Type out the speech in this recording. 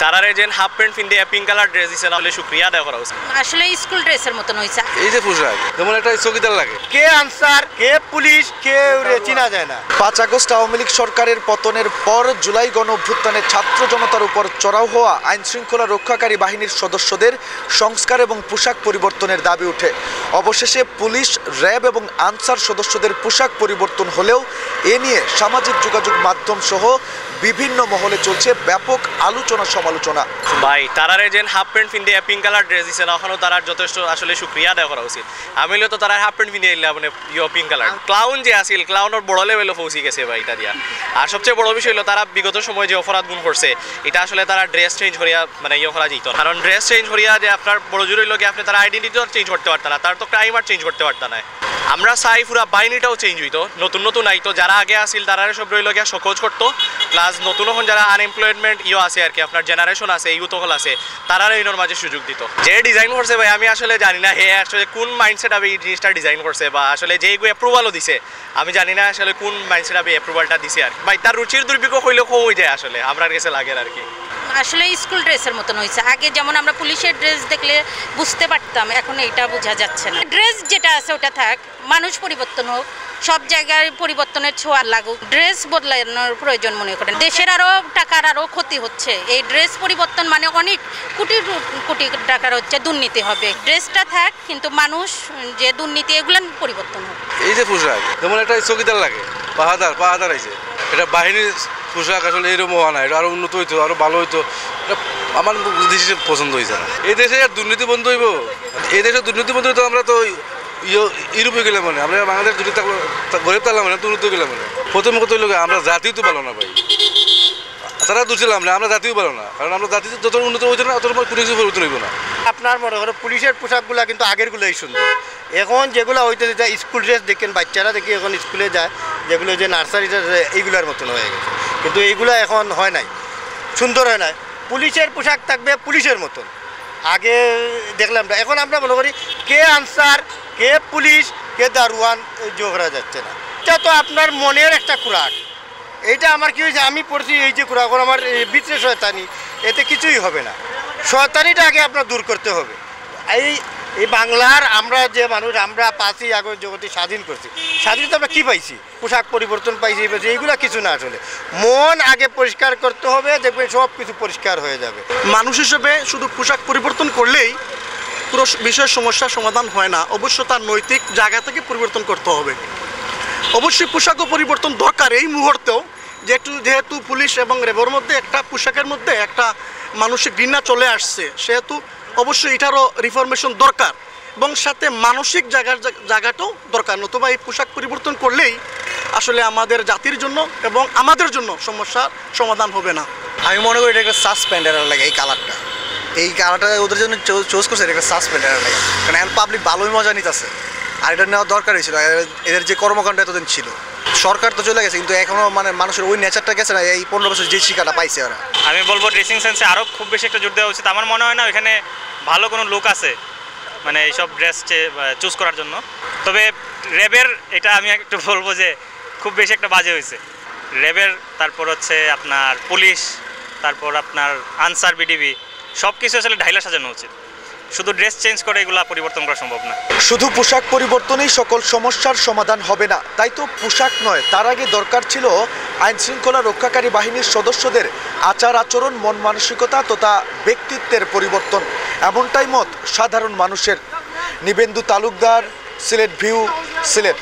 তারারে যেন half pant পিন্দে পিঙ্ক কালার ড্রেস দিছে না হলে শুকরিয়া আদায় করা উচিত। আসলে স্কুল ড্রেসের মতন হইছে। এই যে পোশাক যেমন একটা চকিদার লাগে, কে আনসার কে পুলিশ কে চিনা যায় না। 5 আগস্ট আওয়ামী লীগ সরকারের পতনের পর জুলাই গণ অভ্যুত্থানে ছাত্র জনতার উপর চড়াও হওয়া আইন শৃঙ্খলা রক্ষাকারী বাহিনীর সদস্যদের সংস্কার এবং পোশাক পরিবর্তনের দাবি ওঠে। অবশেষে পুলিশ, র্যাব এবং আনসার সদস্যদের পোশাক পরিবর্তন হলেও এ নিয়ে সামাজিক যোগাযোগ মাধ্যম সহ বিভিন্ন মহলে চলছে ব্যাপক আলোচনা সমালোচনা। ভাই তারারে যেন হাফ প্যান্ট পিন্দে পিঙ্ক কালার ড্রেস দিছে না ওখানেও তারার যথেষ্ট আসলে শুকরিয়া আদায় করা উচিত। আমি তো তারা হাফ প্যান্ট পিন্দে এলে মানে পিঙ্ক কালার ক্লাউন যে আসিল ক্লাউনের বড় লেভেলে পৌঁছে গেছে ভাই এটা দিয়া। আর সবচেয়ে বড় বিষয় হলো তারা বিগত সময় যে অপরাধ গুণ করছে এটা আসলে তারা ড্রেস চেঞ্জ করিয়া মানে করা যেত, কারণ ড্রেস চেঞ্জ করিয়া যে আপনার বড় জোর হইলো কি আপনি তার আইডেন্টিটি চেঞ্জ করতে পারতেন না, তার তো ক্রাইম আর চেঞ্জ করতে পারতেন না। আমরা চাই পুরা বাহিনীটাও চেঞ্জ হইতো, নতুন নতুন আইতো, যারা আগে আসিল তারা সব রইল গিয়া সকোচ করতো, প্লাস নতুন এখন যারা আনএমপ্লয়মেন্ট আছে আর কি আপনার জেনারেশন আছে ইউথ হল আছে তারা এইনোর মাঝে সুযোগ দিত। যে ডিজাইন করছে ভাই আমি আসলে জানি না হে আসলে কোন মাইন্ডসেট আমি এই জিনিসটা ডিজাইন করছে বা আসলে যে অ্যাপ্রুভালও দিছে আমি জানি না আসলে কোন মাইন্ডসেট আমি অ্যাপ্রুভালটা দিছে আর ভাই তার রুচির দুর্ভিক্ষ হইলেও কম হয়ে যায় আসলে আমার কাছে লাগে আর কি। আসলে স্কুল ড্রেসের মতন হয়েছে। আগে যেমন আমরা পুলিশের ড্রেস দেখলে বুঝতে পারতাম, এখন এটা বোঝা যাচ্ছে না। ড্রেস যেটা আছে ওটা থাক, মানুষ পরিবর্তন হোক, সব জায়গায় পরিবর্তনের ছোঁয়া লাগুক, ড্রেস বদলানোর প্রয়োজন মনে করেন। দেশের আরও টাকার আরও ক্ষতি হচ্ছে, এই ড্রেস পরিবর্তন মানে অনেক কোটি কোটি টাকার হচ্ছে দুর্নীতি হবে। ড্রেসটা থাক কিন্তু মানুষ যে দুর্নীতি এগুলো পরিবর্তন হবে। এই যে পোশাক যেমন একটা চকিদার লাগে, পাহাদার আইছে, এটা বাহিনীর পোশাক আসলে এরকম হওয়া না, এটা আরো উন্নত হইতো, আরো ভালো হইতো, এটা আমার দেশে পছন্দ হয়েছে না। এই দেশে আর দুর্নীতি বন্ধ হইব, এই দেশে দুর্নীতি বন্ধ হইতো আমরা তো ইউরোপে গেলে মানে আমরা বাংলাদেশ দুর্নীতি গরিব থাকলাম না, দুর্নীতি গেলে মানে প্রথম কথা হইল আমরা জাতিও তো ভালো না ভাই, তারা দুছিলাম না, আমরা জাতিও ভালো না, কারণ আমরা জাতি যত উন্নত হইতো না তত পুলিশ পরিবর্তন হইব না। আপনার মনে করো পুলিশের পোশাকগুলো কিন্তু আগেরগুলোই সুন্দর, এখন যেগুলো হইতে যেটা স্কুল ড্রেস দেখেন বাচ্চারা দেখি এখন স্কুলে যায় যেগুলো যে নার্সারিটা এইগুলোর মতন হয়ে গেছে, কিন্তু এইগুলো এখন হয় নাই, সুন্দর হয় নাই। পুলিশের পোশাক থাকবে পুলিশের মতন আগে দেখলাম না, এখন আমরা মনে করি কে আনসার কে পুলিশ কে দারোয়ান যোগ করা যাচ্ছে না। এটা তো আপনার মনের একটা খোরাক, এইটা আমার কি হয়েছে আমি পড়ছি এই যে খোরাক আমার ভিতরে শয়তানি, এতে কিছুই হবে না। শয়তানিটা আগে আপনার দূর করতে হবে। এই বাংলার আমরা যে মানুষ আমরা 5ই আগস্ট জগতে স্বাধীন করছি, স্বাধীনতা আমরা কী পাইছি? পোশাক পরিবর্তন পাইছি এইগুলো কিছু না, আসলে মন আগে পরিষ্কার করতে হবে, দেখবেন সব কিছু পরিষ্কার হয়ে যাবে। মানুষ হিসেবে শুধু পোশাক পরিবর্তন করলেই পুরো বিষয়ের সমস্যার সমাধান হয় না, অবশ্য তার নৈতিক জায়গা থেকে পরিবর্তন করতে হবে। অবশ্যই পোশাকও পরিবর্তন দরকার এই মুহূর্তেও, যেহেতু পুলিশ এবং র্যাবের মধ্যে একটা পোশাকের মধ্যে একটা মানসিক ঘৃণা চলে আসছে, সেহেতু অবশ্যই এটারও রিফরমেশন দরকার এবং সাথে মানসিক জায়গাটাও দরকার, নতুবা এই পোশাক পরিবর্তন করলেই আসলে আমাদের জাতির জন্য এবং আমাদের জন্য সমস্যার সমাধান হবে না। আমি মনে করি এটা একটা সাসপেন্ড এর লাগে, এই কালারটা ওদের জন্য চুজ করছে, এটা একটা সাসপেন্ড এর লাগে, কারণ এখন পাবলিক ভালোই মজা নিতেছে, আর এটা নেওয়া দরকার হয়েছিল। এদের যে কর্মকাণ্ড এতদিন ছিল, সরকার তো চলে গেছে কিন্তু এখনও মানে মানুষের ওই নেচারটা গেছে না, এই 15 বছর যে শিক্ষাটা পাইছে ওরা। আমি বলবো ড্রেসিং সেন্সে আরও খুব বেশি একটা জোর দেওয়া উচিত। আমার মনে হয় না এখানে ভালো কোনো লোক আছে মানে এইসব ড্রেস চুজ করার জন্য। তবে র্যাবের এটা আমি একটু বলবো যে খুব বেশি একটা বাজে হয়েছে র্যাবের, তারপর হচ্ছে আপনার পুলিশ, তারপর আপনার আনসার বিডিবি, সব কিছু আসলে ঢাইলা সাজানো উচিত। শুধু ড্রেস চেঞ্জ করে এগুলো পরিবর্তন করা সম্ভব না। শুধু পোশাক পরিবর্তনেই সকল সমস্যার সমাধান হবে না, তাই তো পোশাক নয়, তার আগে দরকার ছিল আইন শৃঙ্খলা রক্ষাকারী বাহিনীর সদস্যদের আচার আচরণ, মন মানসিকতা তথা ব্যক্তিত্বের পরিবর্তন। এমনটাই মত সাধারণ মানুষের। নিবেন্দু তালুকদার, সিলেট ভিউ, সিলেট।